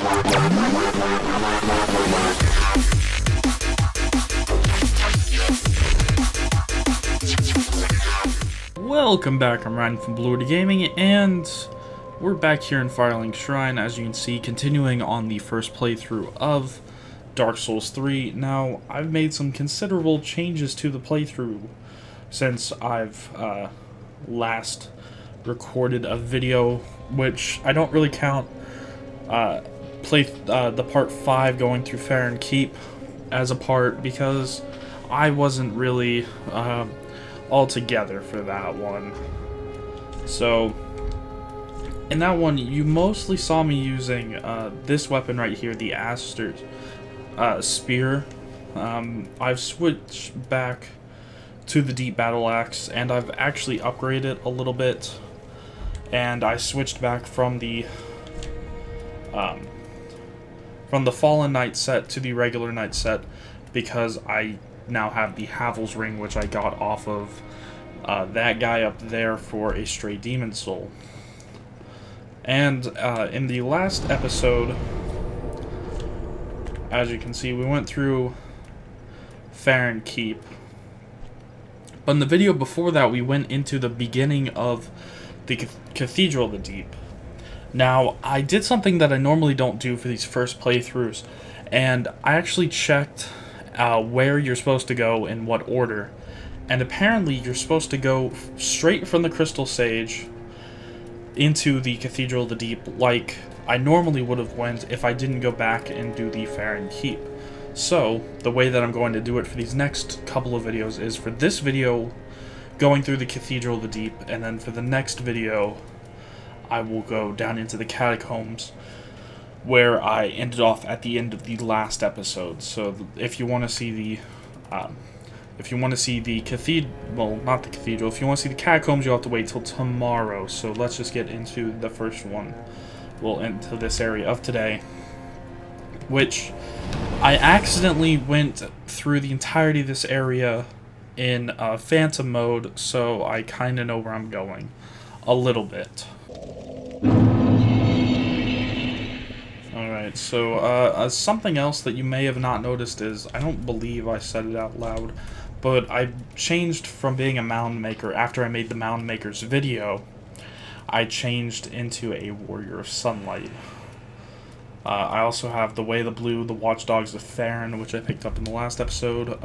Welcome back, I'm Ryan from Blue Gaming, and we're back here in Firelink Shrine, as you can see, continuing on the first playthrough of Dark Souls 3. Now, I've made some considerable changes to the playthrough since I've last recorded a video, which I don't really count the part 5 going through Farron Keep as a part, because I wasn't really all together for that one. So in that one you mostly saw me using this weapon right here, the Aster spear. I've switched back to the deep battle axe, and I've actually upgraded it a little bit, and I switched back from the Fallen Knight set to the regular Knight set because I now have the Havel's Ring, which I got off of that guy up there for a stray demon soul. And in the last episode, as you can see, we went through Farron Keep. But in the video before that, we went into the beginning of the Cathedral of the Deep. Now, I did something that I normally don't do for these first playthroughs, and I actually checked where you're supposed to go in what order, and apparently you're supposed to go straight from the Crystal Sage into the Cathedral of the Deep, like I normally would have went if I didn't go back and do the Farron Keep. So the way that I'm going to do it for these next couple of videos is, for this video, going through the Cathedral of the Deep, and then for the next video I will go down into the catacombs, where I ended off at the end of the last episode. So if you want to see the cathedral, well, not the cathedral, if you want to see the catacombs, you'll have to wait till tomorrow. So let's just get into the first one. Well, into this area of today, which I accidentally went through the entirety of this area in phantom mode, so I kind of know where I'm going a little bit. Alright, so something else that you may have not noticed is, I don't believe I said it out loud, but I changed from being a mound maker. After I made the mound maker's video, I changed into a warrior of sunlight. I also have the Way of the Blue, the Watchdogs of Farron, which I picked up in the last episode.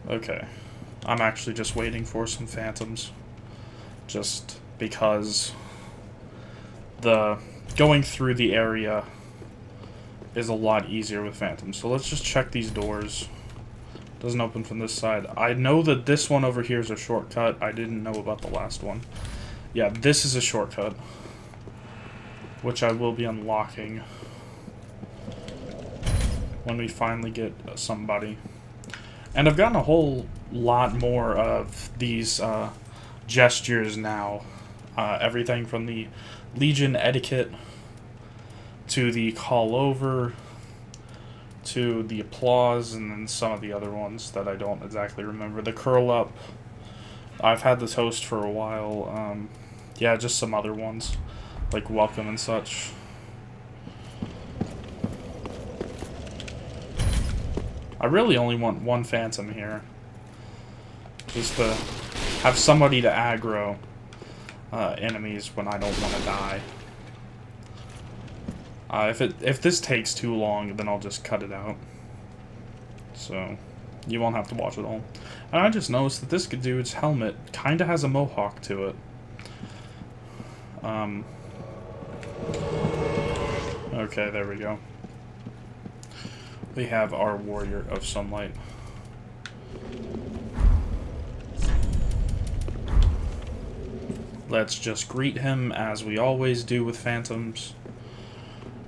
Okay, I'm actually just waiting for some phantoms, just because going through the area is a lot easier with phantoms. So let's just check these doors. Doesn't open from this side. I know that this one over here is a shortcut. I didn't know about the last one. Yeah, this is a shortcut, which I will be unlocking when we finally get somebody. And I've gotten a whole lot more of these gestures now. Everything from the Legion etiquette to the call over to the applause, and then some of the other ones that I don't exactly remember. The curl up, I've had the toast for a while. Yeah, just some other ones like welcome and such. I really only want one phantom here, just to have somebody to aggro enemies when I don't want to die. If this takes too long, then I'll just cut it out, so you won't have to watch it all. And I just noticed that this dude's helmet kind of has a mohawk to it. Okay, there we go. We have our warrior of sunlight. Let's just greet him as we always do with phantoms.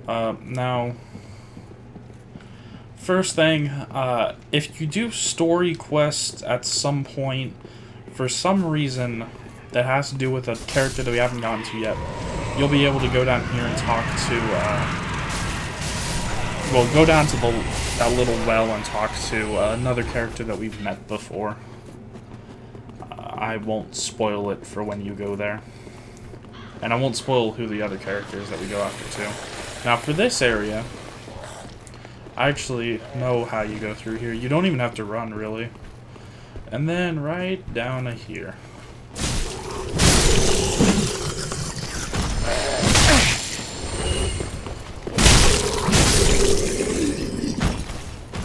Now, first thing, if you do story quests at some point, for some reason that has to do with a character that we haven't gotten to yet, you'll be able to go down here and talk to, well, go down to that little well and talk to another character that we've met before. I won't spoil it for when you go there. And I won't spoil who the other character is that we go after, too. Now for this area, I actually know how you go through here. You don't even have to run, really. And then right down to here.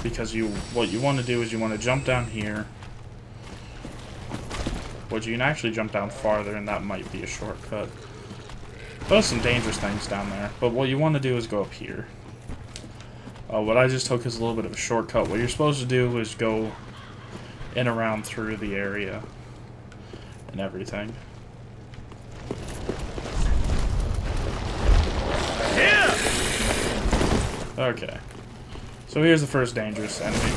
Because what you want to do is you want to jump down here. But you can actually jump down farther, and that might be a shortcut. There's some dangerous things down there. But what you want to do is go up here. What I just took is a little bit of a shortcut. What you're supposed to do is go in around through the area and everything. Yeah. Okay. So here's the first dangerous enemy.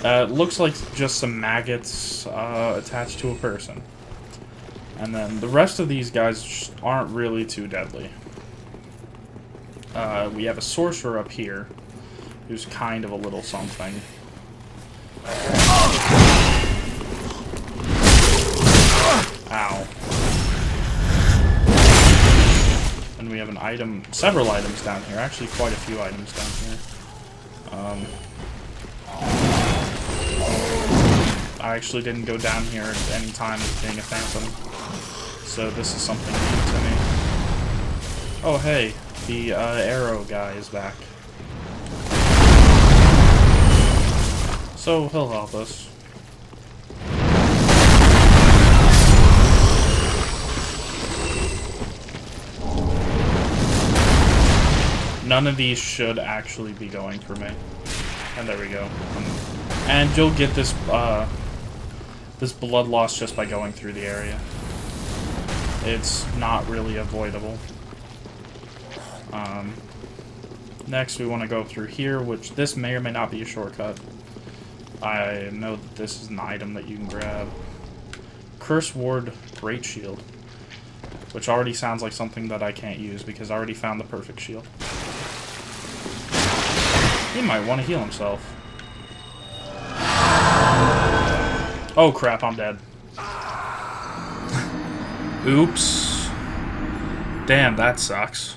It looks like just some maggots attached to a person. And then the rest of these guys aren't really too deadly. We have a sorcerer up here, who's kind of a little something. Ow. And we have an item, several items down here, actually quite a few items down here. I actually didn't go down here at any time as being a phantom, so this is something new to me. Oh hey, the arrow guy is back. So he'll help us. None of these should actually be going for me. And there we go. And you'll get this this blood loss just by going through the area. It's not really avoidable. Next we want to go through here, which this may or may not be a shortcut. I know that this is an item that you can grab. Curse Ward Great Shield, which already sounds like something that I can't use because I already found the perfect shield. He might want to heal himself. Oh crap, I'm dead. Oops. Damn, that sucks.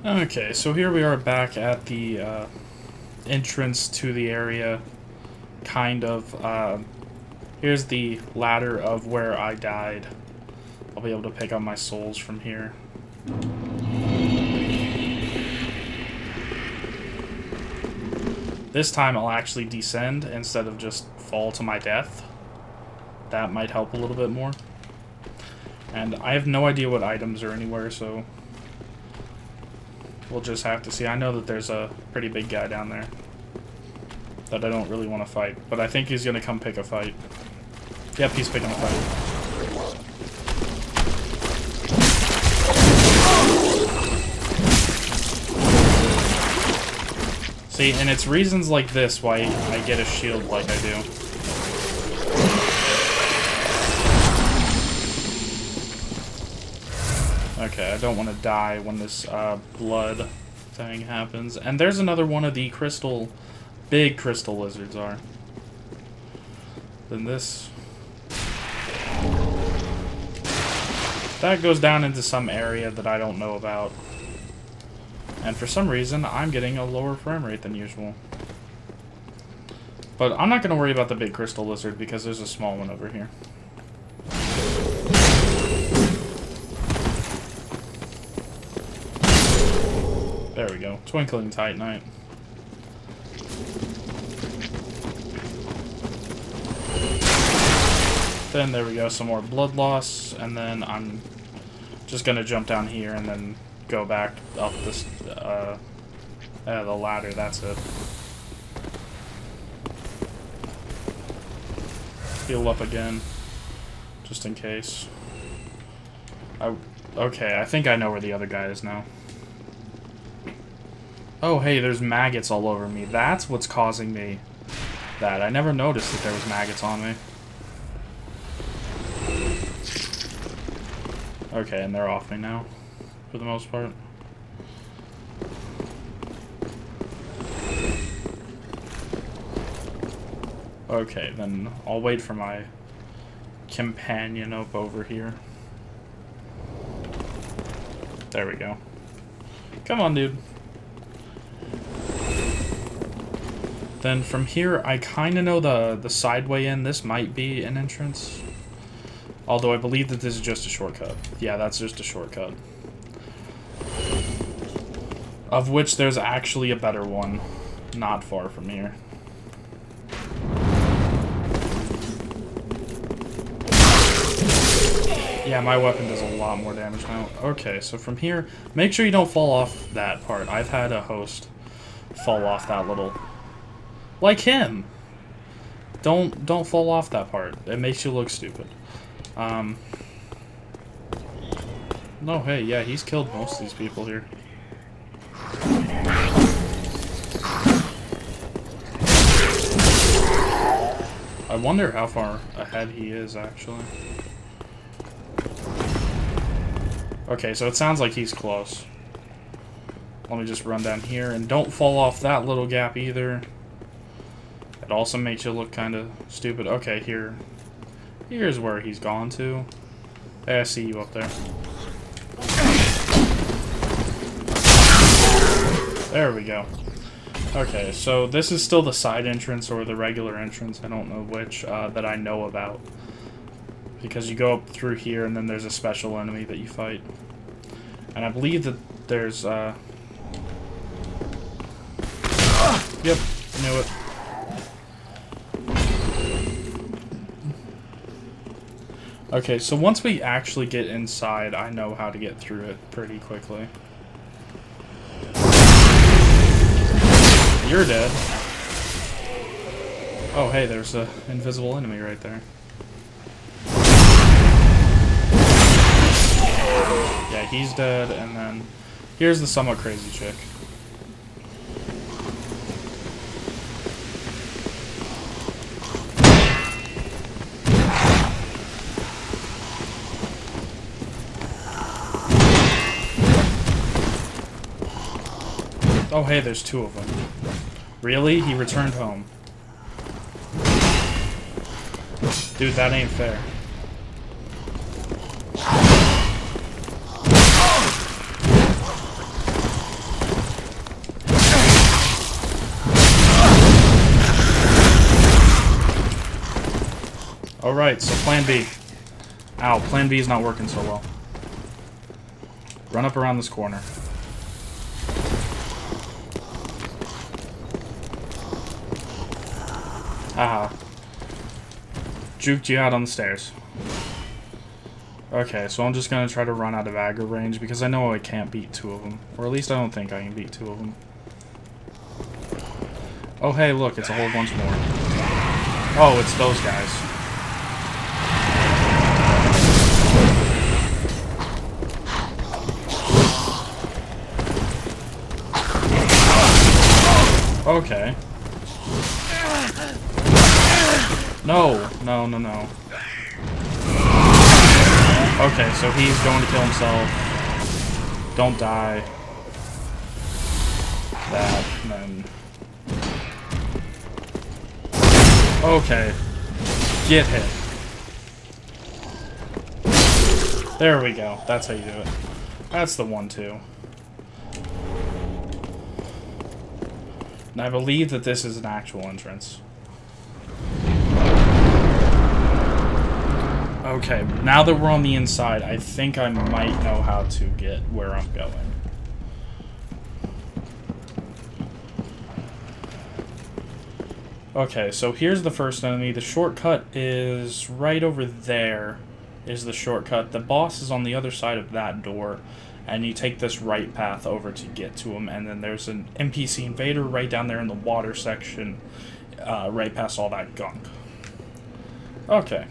Okay, so here we are back at the entrance to the area, kind of. Here's the ladder of where I died. I'll be able to pick up my souls from here. This time I'll actually descend instead of just fall to my death. That might help a little bit more. And I have no idea what items are anywhere, so we'll just have to see. I know that there's a pretty big guy down there that I don't really want to fight, but I think he's going to come pick a fight. Yep, he's picking a fight. See, and it's reasons like this why I get a shield like I do. Okay, I don't want to die when this blood thing happens. And there's another one of the big crystal lizards are. Then this... that goes down into some area that I don't know about. And for some reason, I'm getting a lower frame rate than usual. But I'm not going to worry about the big crystal lizard because there's a small one over here. There we go. Twinkling Titanite. Then there we go. Some more blood loss. And then I'm just going to jump down here and then go back up this, the ladder, that's it. Heal up again, just in case. Okay, I think I know where the other guy is now. Oh, hey, there's maggots all over me. That's what's causing me that. I never noticed that there was maggots on me. Okay, and they're off me now, for the most part. Okay, then I'll wait for my companion up over here. There we go. Come on, dude. Then from here, I kind of know the side way in. This might be an entrance. Although I believe that this is just a shortcut. Yeah, that's just a shortcut. Of which there's actually a better one not far from here. Yeah, my weapon does a lot more damage now. Okay, so from here, make sure you don't fall off that part. I've had a host fall off that little... like him! Don't fall off that part. It makes you look stupid. No, hey, yeah, he's killed most of these people here. I wonder how far ahead he is, actually. Okay, so it sounds like he's close. Let me just run down here, and don't fall off that little gap either. It also makes you look kind of stupid. Okay, here's where he's gone to. Hey, I see you up there. There we go. Okay, so this is still the side entrance or the regular entrance, I don't know which, that I know about. Because you go up through here and then there's a special enemy that you fight. And I believe that there's, Yep, knew it. Okay, so once we actually get inside, I know how to get through it pretty quickly. You're dead. Oh, hey, there's an invisible enemy right there. Yeah, he's dead, and then here's the somewhat crazy chick. Oh, hey, there's two of them. Really? He returned home. Dude, that ain't fair. Alright, so plan B. Ow, plan B is not working so well. Run up around this corner. Haha. Juked you out on the stairs. Okay, so I'm just gonna try to run out of aggro range because I know I can't beat two of them. Or at least I don't think I can beat two of them. Oh hey, look, it's a whole bunch more. Oh, it's those guys. Okay. No, no, no, no. Okay, so he's going to kill himself. Don't die. That, and then... Okay. Get hit. There we go. That's how you do it. That's the 1-2. And I believe that this is an actual entrance. Okay, now that we're on the inside, I think I might know how to get where I'm going. Okay, so here's the first enemy. The shortcut is right over there, is the shortcut. The boss is on the other side of that door, and you take this right path over to get to him, and then there's an NPC invader right down there in the water section, right past all that gunk. Okay.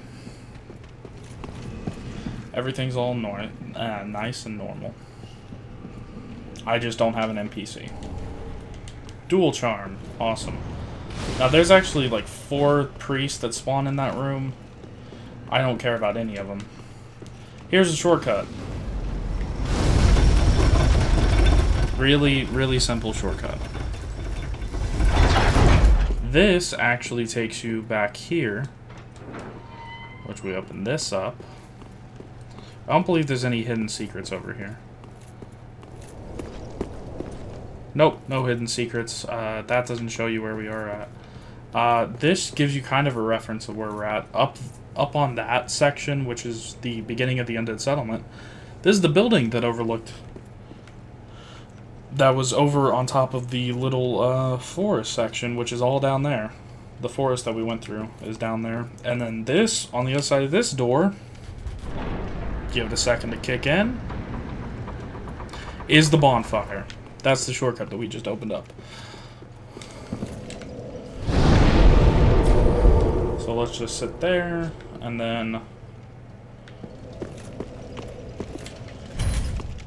Everything's all nice and normal. I just don't have an NPC. Dual charm. Awesome. Now, there's actually like 4 priests that spawn in that room. I don't care about any of them. Here's a shortcut. Really, really simple shortcut. This actually takes you back here, which we open this up. I don't believe there's any hidden secrets over here. Nope, no hidden secrets. That doesn't show you where we are at. This gives you kind of a reference of where we're at. Up on that section, which is the beginning of the Undead Settlement, this is the building that overlooked... That was over on top of the little forest section, which is all down there. The forest that we went through is down there. And then this, on the other side of this door... Give it a second to kick in. Is the bonfire. That's the shortcut that we just opened up. So let's just sit there, and then...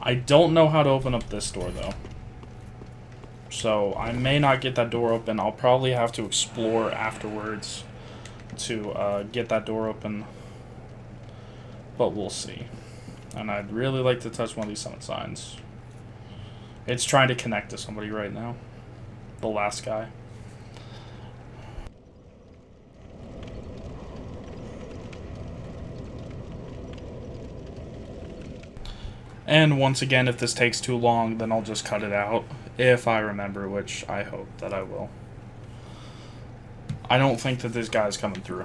I don't know how to open up this door, though. So I may not get that door open. I'll probably have to explore afterwards to get that door open. But we'll see. And I'd really like to touch one of these summon signs. It's trying to connect to somebody right now. The last guy. And once again, if this takes too long, then I'll just cut it out. If I remember, which I hope that I will. I don't think that this guy's coming through.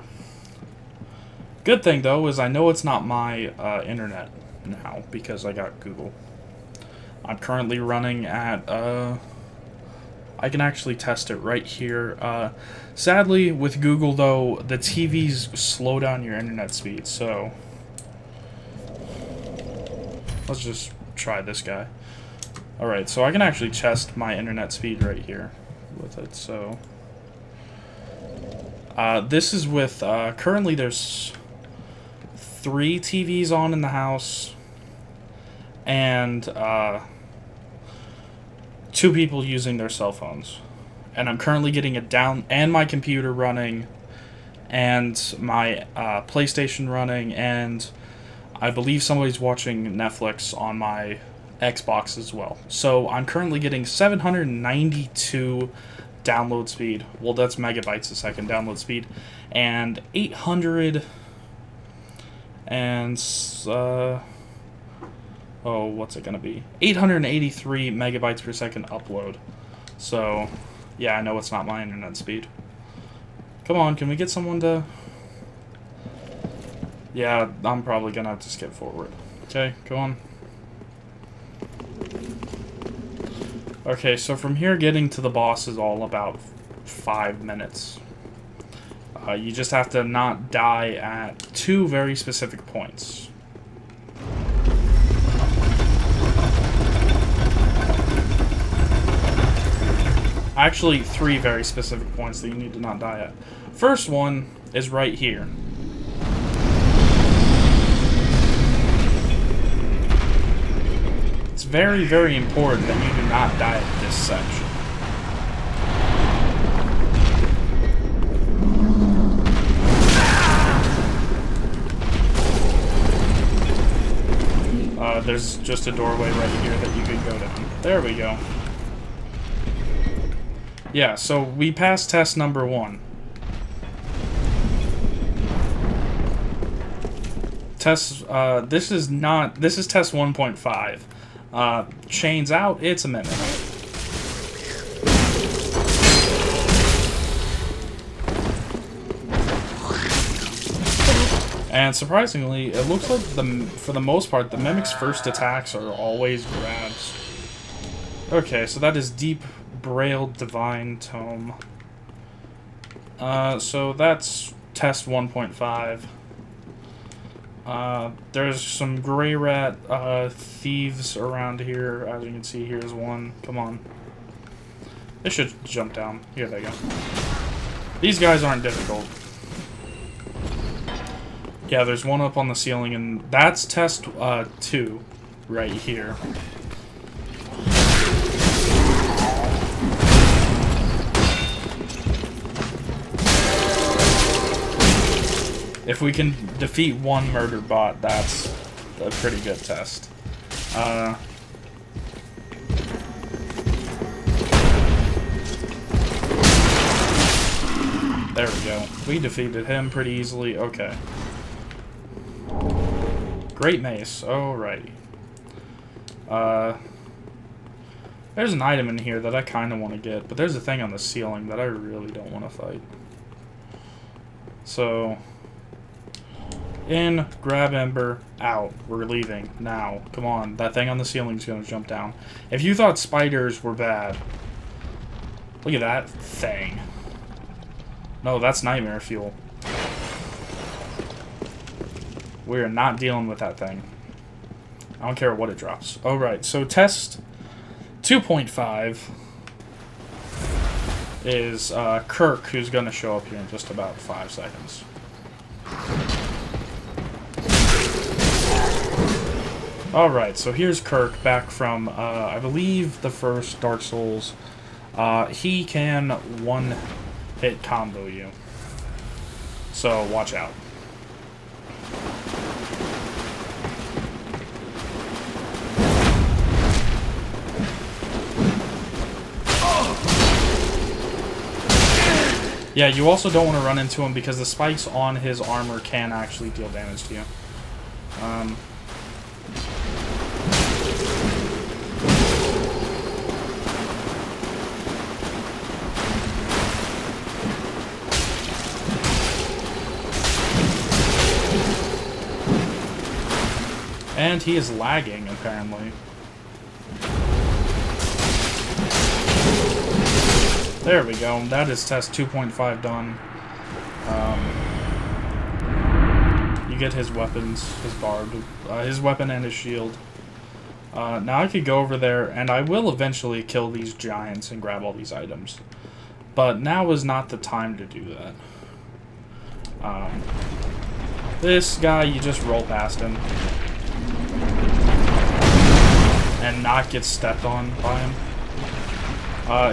Good thing, though, is I know it's not my internet now, because I got Google. I'm currently running at, I can actually test it right here. Sadly, with Google, though, the TVs slow down your internet speed, so... Let's just try this guy. Alright, so I can actually test my internet speed right here with it, so... this is with, currently there's 3 TVs on in the house, and 2 people using their cell phones. And I'm currently getting it down, and my computer running, and my PlayStation running, and I believe somebody's watching Netflix on my Xbox as well. So I'm currently getting 792 download speed. Well, that's megabytes a second download speed, and 800 and oh, what's it gonna be? 883 megabytes per second upload. So, yeah, I know it's not my internet speed. Come on, can we get someone to... Yeah, I'm probably gonna have to skip forward. Okay, go on. Okay, so from here, getting to the boss is all about 5 minutes. You just have to not die at 2 very specific points. Actually, 3 very specific points that you need to not die at. First one is right here. It's very, very important that you do not die at this section. There's just a doorway right here that you could go down. There we go. Yeah, so we passed test number 1. Test, this is test 1.5. Chains out, it's a minute. And surprisingly, it looks like, for the most part, the Mimic's first attacks are always grabs. Okay, so that is Deep Braille Divine Tome. So that's test 1.5. There's some Grey Rat thieves around here. As you can see, here's one. Come on. They should jump down. Here they go. These guys aren't difficult. Yeah, there's one up on the ceiling, and that's test 2 right here. If we can defeat one murder bot, that's a pretty good test. There we go. We defeated him pretty easily. Okay. Great mace. Alrighty. There's an item in here that I kind of want to get, but there's a thing on the ceiling that I really don't want to fight. So, in, grab Ember, out. We're leaving. Now. Come on. That thing on the ceiling's going to jump down. If you thought spiders were bad, look at that thing. No, that's nightmare fuel. We are not dealing with that thing. I don't care what it drops. Alright, so test 2.5 is Kirk, who's going to show up here in just about 5 seconds. Alright, so here's Kirk back from, I believe, the first Dark Souls. He can one-hit combo you. So, watch out. Yeah, you also don't want to run into him because the spikes on his armor can actually deal damage to you. And he is lagging, apparently. There we go. That is test 2.5 done. You get his weapons, his barb, his weapon and his shield. Now I could go over there, and I will eventually kill these giants and grab all these items. But now is not the time to do that. This guy, you just roll past him. And not get stepped on by him.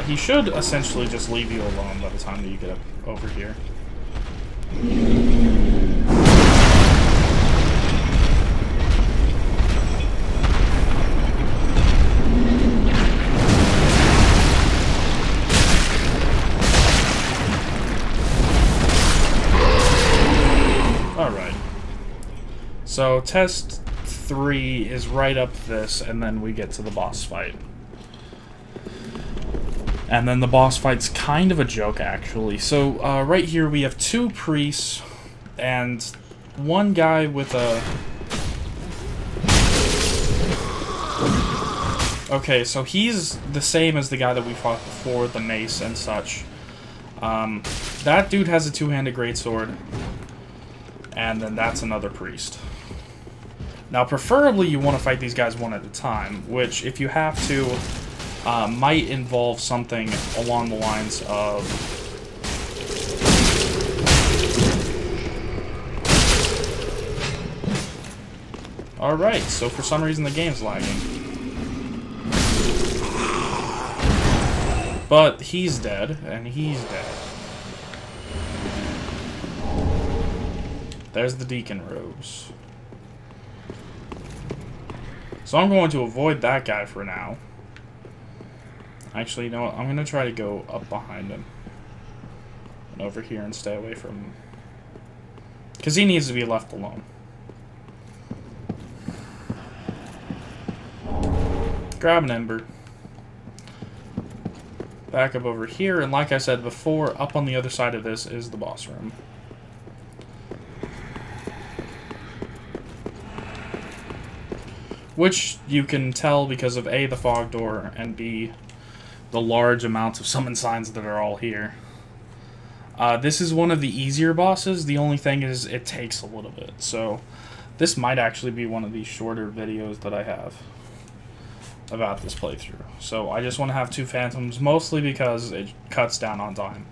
He should essentially just leave you alone by the time that you get up over here. Alright. So, test 3 is right up this, and then we get to the boss fight. And then the boss fight's kind of a joke, actually. So, right here we have 2 priests, and one guy with a... Okay, so he's the same as the guy that we fought before, the mace and such. That dude has a two-handed greatsword. And then that's another priest. Now, preferably you want to fight these guys one at a time, which, if you have to, might involve something along the lines of... Alright, so for some reason the game's lagging. But he's dead, and he's dead. There's the deacon robes. So I'm going to avoid that guy for now. Actually, you know what? I'm going to try to go up behind him. And over here and stay away from him. Because he needs to be left alone. Grab an ember. Back up over here, and like I said before, up on the other side of this is the boss room. Which you can tell because of A, the fog door, and B, the large amounts of summon signs that are all here. This is one of the easier bosses. The only thing is it takes a little bit. So this might actually be one of these shorter videos that I have about this playthrough. So I just want to have 2 phantoms, mostly because it cuts down on time.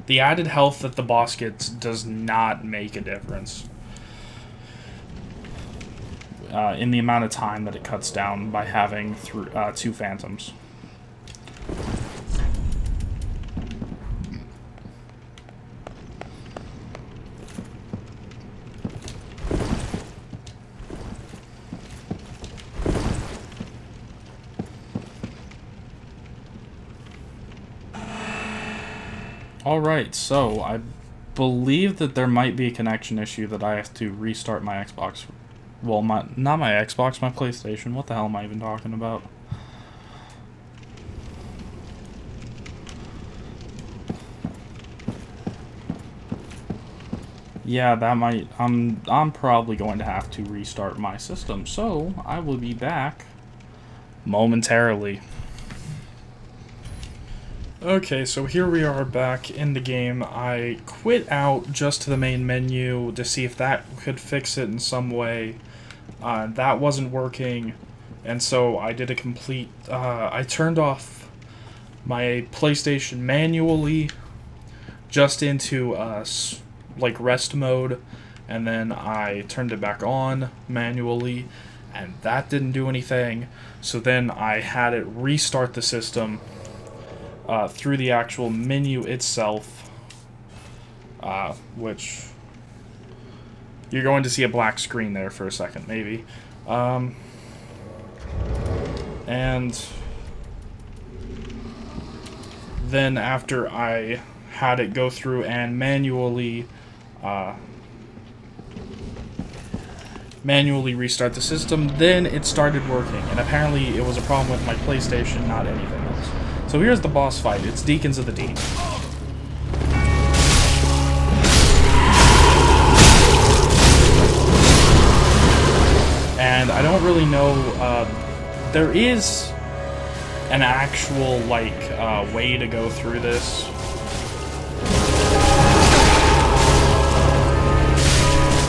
The added health that the boss gets does not make a difference in the amount of time that it cuts down by having 2 phantoms. Alright, so I believe that there might be a connection issue that I have to restart my Xbox. Well, not my Xbox, my PlayStation. What the hell am I even talking about? Yeah, that might... I'm probably going to have to restart my system, so I will be back momentarily. Okay, so here we are back in the game. I quit out just to the main menu to see if that could fix it in some way. That wasn't working, and so I did a complete... I turned off my PlayStation manually just into like rest mode, and then I turned it back on manually, and that didn't do anything. So then I had it restart the system through the actual menu itself, which you're going to see a black screen there for a second, maybe. And then after I had it go through and manually restart the system, then it started working, and apparently it was a problem with my PlayStation, not anything else. So here's the boss fight. It's Deacons of the Deep. And I don't really know, there is an actual, like, way to go through this.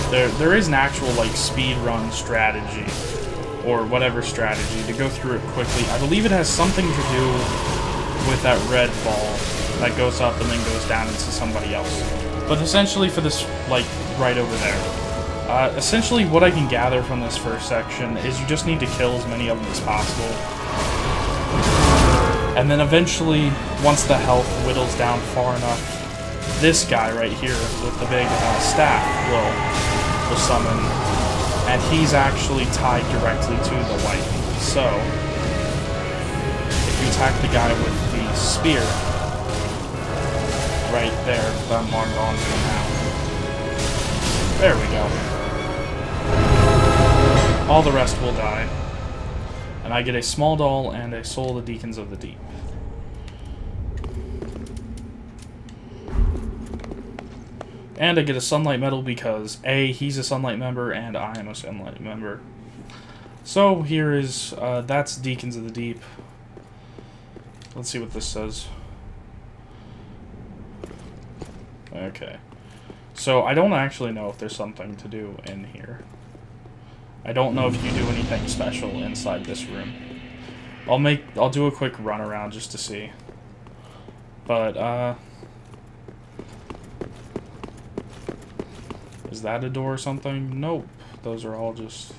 There is an actual, like, speedrun strategy, or whatever strategy, to go through it quickly. I believe it has something to do with that red ball that goes up and then goes down into somebody else. But essentially for this, like, right over there. Essentially what I can gather from this first section is you just need to kill as many of them as possible. And then eventually, once the health whittles down far enough, this guy right here with the big staff will summon, and he's actually tied directly to the light. So, if you attack the guy with the spear, right there, that I'm logged on to now. There we go. All the rest will die. And I get a small doll and a soul of the Deacons of the Deep. And I get a Sunlight Medal because A, he's a Sunlight member, and I am a Sunlight member. So here is, that's Deacons of the Deep. Let's see what this says. Okay. So I don't actually know if there's something to do in here. I don't know if you do anything special inside this room. I'll do a quick run around just to see. But, is that a door or something? Nope. Those are all just...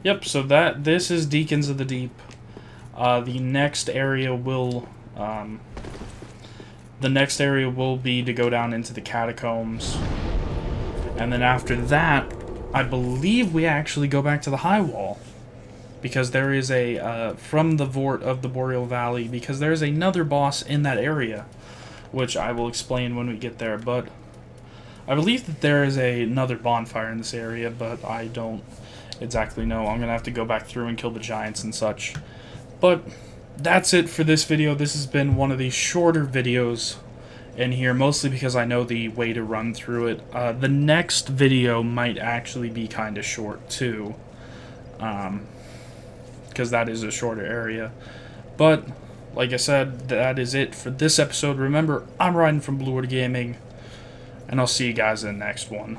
Yep, so this is Deacons of the Deep. The next area will be to go down into the catacombs. And then after that, I believe we actually go back to the high wall. Because there is a, from the Vort of the Boreal Valley, because there is another boss in that area, which I will explain when we get there, but I believe that there is another bonfire in this area, but I don't exactly know. I'm going to have to go back through and kill the giants and such. But that's it for this video. This has been one of the shorter videos in here, mostly because I know the way to run through it. The next video might actually be kind of short, too. Because that is a shorter area. But, like I said, that is it for this episode. Remember, I'm Ryan from Blueward Gaming, and I'll see you guys in the next one.